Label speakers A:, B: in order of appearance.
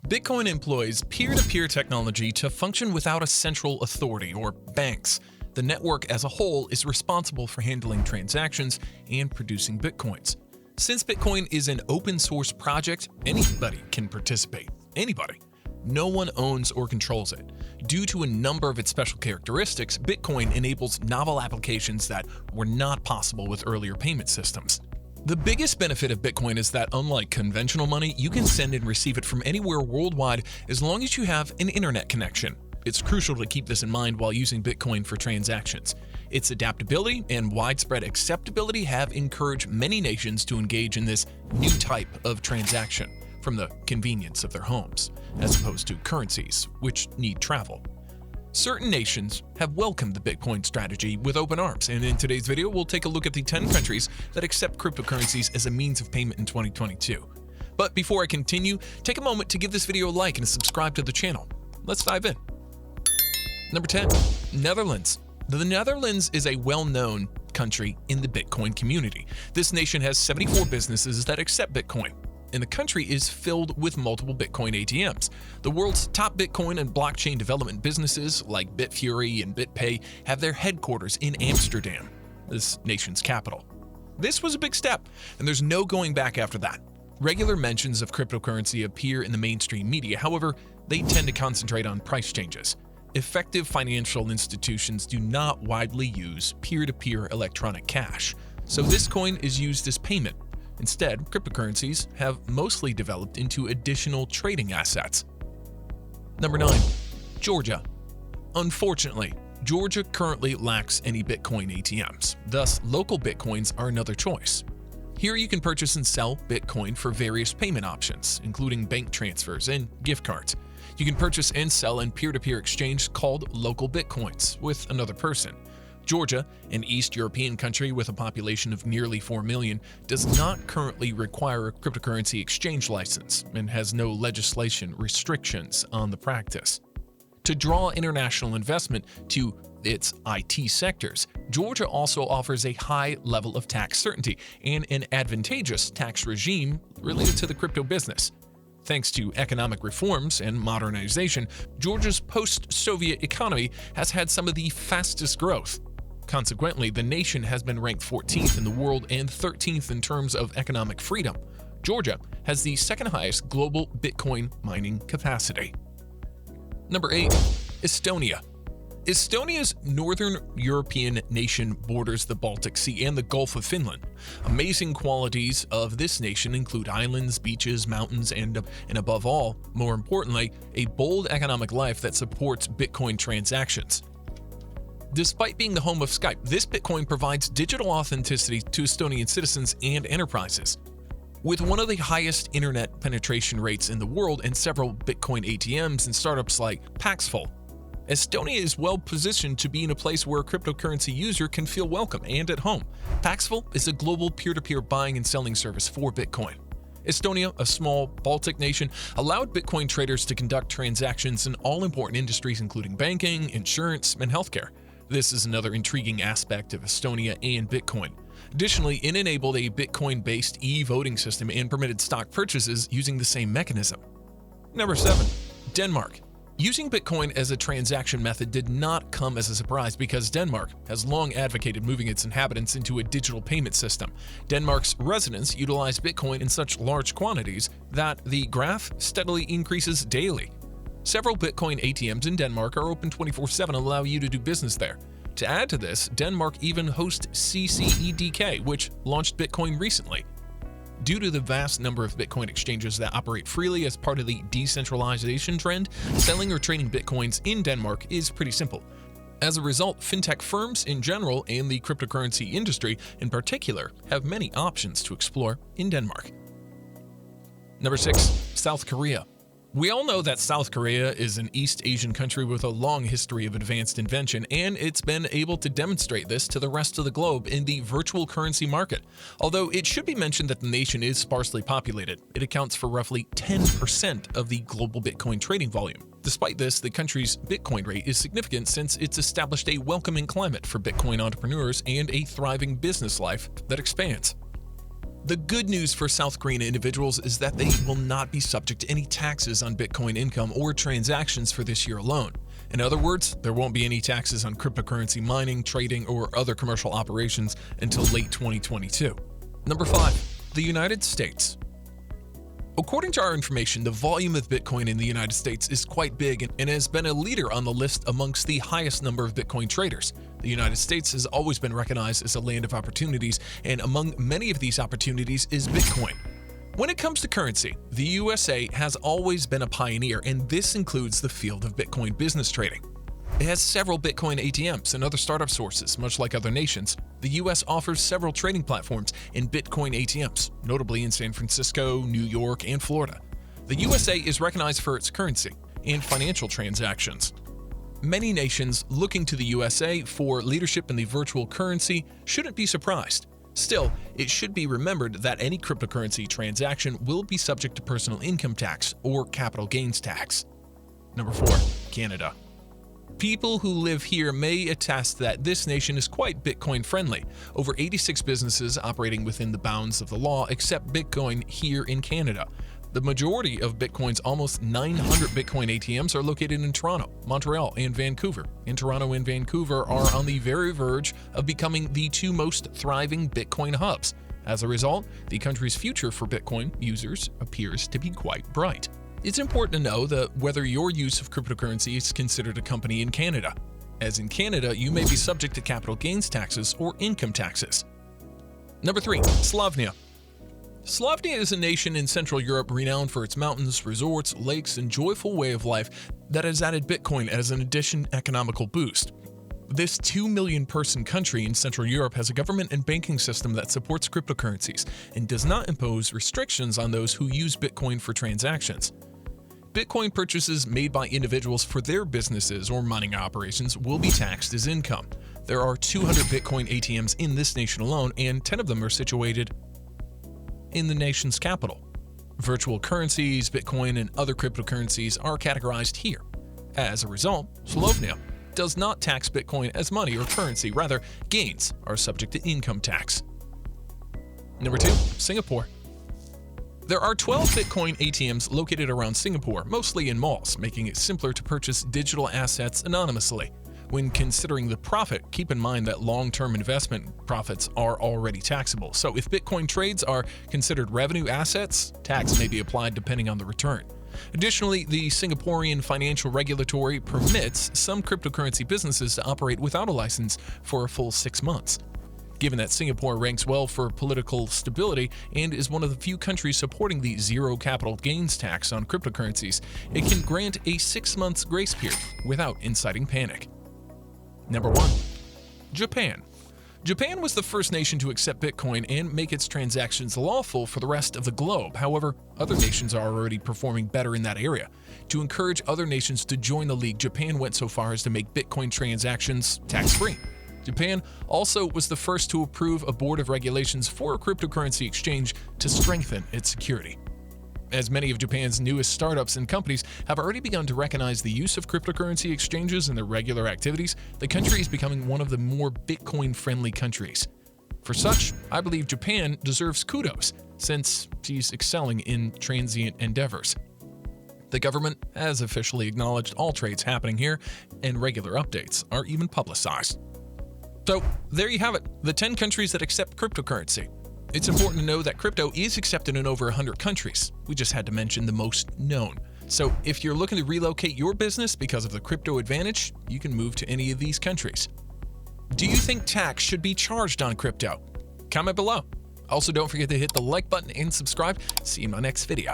A: Bitcoin employs peer-to-peer technology to function without a central authority or banks. The network as a whole is responsible for handling transactions and producing Bitcoins. Since Bitcoin is an open-source project, anybody can participate. Anybody. No one owns or controls it. Due to a number of its special characteristics, Bitcoin enables novel applications that were not possible with earlier payment systems. The biggest benefit of Bitcoin is that, unlike conventional money, you can send and receive it from anywhere worldwide as long as you have an internet connection. It's crucial to keep this in mind while using Bitcoin for transactions. Its adaptability and widespread acceptability have encouraged many nations to engage in this new type of transaction from the convenience of their homes, as opposed to currencies, which need travel. Certain nations have welcomed the Bitcoin strategy with open arms, and in today's video, we'll take a look at the 10 countries that accept cryptocurrencies as a means of payment in 2022. But before I continue, take a moment to give this video a like and subscribe to the channel. Let's dive in. Number 10. Netherlands. The Netherlands is a well-known country in the Bitcoin community. This nation has 74 businesses that accept Bitcoin, and the country is filled with multiple Bitcoin ATMs. The world's top Bitcoin and blockchain development businesses like Bitfury and BitPay have their headquarters in Amsterdam, this nation's capital. This was a big step, and there's no going back after that. Regular mentions of cryptocurrency appear in the mainstream media, however, they tend to concentrate on price changes. Effective financial institutions do not widely use peer-to-peer electronic cash, so this coin is used as payment. Instead, cryptocurrencies have mostly developed into additional trading assets. Number 9. Georgia. Unfortunately, Georgia currently lacks any Bitcoin ATMs, thus local Bitcoins are another choice. Here you can purchase and sell Bitcoin for various payment options, including bank transfers and gift cards. You can purchase and sell in peer-to-peer exchange called local Bitcoins with another person. Georgia, an East European country with a population of nearly 4 million, does not currently require a cryptocurrency exchange license and has no legislation restrictions on the practice. To draw international investment to its IT sectors, Georgia also offers a high level of tax certainty and an advantageous tax regime related to the crypto business. Thanks to economic reforms and modernization, Georgia's post-Soviet economy has had some of the fastest growth. Consequently, the nation has been ranked 14th in the world and 13th in terms of economic freedom. Georgia has the second highest global Bitcoin mining capacity. Number 8. Estonia. Estonia's northern European nation borders the Baltic Sea and the Gulf of Finland. Amazing qualities of this nation include islands, beaches, mountains, and above all, more importantly, a bold economic life that supports Bitcoin transactions. Despite being the home of Skype, this Bitcoin provides digital authenticity to Estonian citizens and enterprises. With one of the highest internet penetration rates in the world and several Bitcoin ATMs and startups like Paxful, Estonia is well positioned to be in a place where a cryptocurrency user can feel welcome and at home. Paxful is a global peer-to-peer buying and selling service for Bitcoin. Estonia, a small Baltic nation, allowed Bitcoin traders to conduct transactions in all important industries including banking, insurance, and healthcare. This is another intriguing aspect of Estonia and Bitcoin. Additionally, it enabled a Bitcoin-based e-voting system and permitted stock purchases using the same mechanism. Number 7. Denmark. Using Bitcoin as a transaction method did not come as a surprise because Denmark has long advocated moving its inhabitants into a digital payment system. Denmark's residents utilize Bitcoin in such large quantities that the graph steadily increases daily. Several Bitcoin ATMs in Denmark are open 24/7 and allow you to do business there. To add to this, Denmark even hosts CCEDK, which launched Bitcoin recently. Due to the vast number of Bitcoin exchanges that operate freely as part of the decentralization trend, selling or trading Bitcoins in Denmark is pretty simple. As a result, fintech firms in general and the cryptocurrency industry in particular have many options to explore in Denmark. Number 6. South Korea. We all know that South Korea is an East Asian country with a long history of advanced invention, and it's been able to demonstrate this to the rest of the globe in the virtual currency market. Although it should be mentioned that the nation is sparsely populated, it accounts for roughly 10% of the global Bitcoin trading volume. Despite this, the country's Bitcoin rate is significant since it's established a welcoming climate for Bitcoin entrepreneurs and a thriving business life that expands. The good news for South Korean individuals is that they will not be subject to any taxes on Bitcoin income or transactions for this year alone. In other words, there won't be any taxes on cryptocurrency mining, trading, or other commercial operations until late 2022. Number 5. The United States. According to our information, the volume of Bitcoin in the United States is quite big and has been a leader on the list amongst the highest number of Bitcoin traders. The United States has always been recognized as a land of opportunities, and among many of these opportunities is Bitcoin. When it comes to currency, the USA has always been a pioneer, and this includes the field of Bitcoin business trading. It has several Bitcoin ATMs and other startup sources. Much like other nations, the US offers several trading platforms in Bitcoin ATMs, notably in San Francisco, New York, and Florida. The USA is recognized for its currency and financial transactions. Many nations looking to the USA for leadership in the virtual currency shouldn't be surprised. Still, it should be remembered that any cryptocurrency transaction will be subject to personal income tax or capital gains tax. Number 4. Canada. People who live here may attest that this nation is quite Bitcoin friendly. Over 86 businesses operating within the bounds of the law accept Bitcoin here in Canada. The majority of Bitcoin's almost 900 Bitcoin ATMs are located in Toronto, Montreal, and Vancouver. And Toronto and Vancouver are on the very verge of becoming the two most thriving Bitcoin hubs. As a result, the country's future for Bitcoin users appears to be quite bright. It's important to know that whether your use of cryptocurrency is considered a company in Canada. As in Canada, you may be subject to capital gains taxes or income taxes. Number 3. Slovenia. Slovenia is a nation in Central Europe renowned for its mountains, resorts, lakes, and joyful way of life that has added Bitcoin as an additional economical boost. This 2 million person country in Central Europe has a government and banking system that supports cryptocurrencies and does not impose restrictions on those who use Bitcoin for transactions. Bitcoin purchases made by individuals for their businesses or mining operations will be taxed as income. There are 200 Bitcoin ATMs in this nation alone, and 10 of them are situated in the nation's capital. Virtual currencies, Bitcoin, and other cryptocurrencies are categorized here. As a result, Slovenia does not tax Bitcoin as money or currency. Rather, gains are subject to income tax. Number 2. Singapore. There are 12 Bitcoin ATMs located around Singapore, mostly in malls, making it simpler to purchase digital assets anonymously. When considering the profit, keep in mind that long-term investment profits are already taxable. So if Bitcoin trades are considered revenue assets, tax may be applied depending on the return. Additionally, the Singaporean financial regulatory permits some cryptocurrency businesses to operate without a license for a full 6 months. Given that Singapore ranks well for political stability and is one of the few countries supporting the zero capital gains tax on cryptocurrencies, it can grant a 6 months grace period without inciting panic. Number 1. Japan. Japan was the first nation to accept Bitcoin and make its transactions lawful for the rest of the globe. However, other nations are already performing better in that area. To encourage other nations to join the league, Japan went so far as to make Bitcoin transactions tax-free. Japan also was the first to approve a board of regulations for a cryptocurrency exchange to strengthen its security. As many of Japan's newest startups and companies have already begun to recognize the use of cryptocurrency exchanges in their regular activities, the country is becoming one of the more Bitcoin-friendly countries. For such, I believe Japan deserves kudos, since she's excelling in transient endeavors. The government has officially acknowledged all trades happening here, and regular updates are even publicized. So, there you have it, the 10 countries that accept cryptocurrency. It's important to know that crypto is accepted in over 100 countries. We just had to mention the most known. So, if you're looking to relocate your business because of the crypto advantage, you can move to any of these countries. Do you think tax should be charged on crypto? Comment below. Also, don't forget to hit the like button and subscribe. See you in my next video.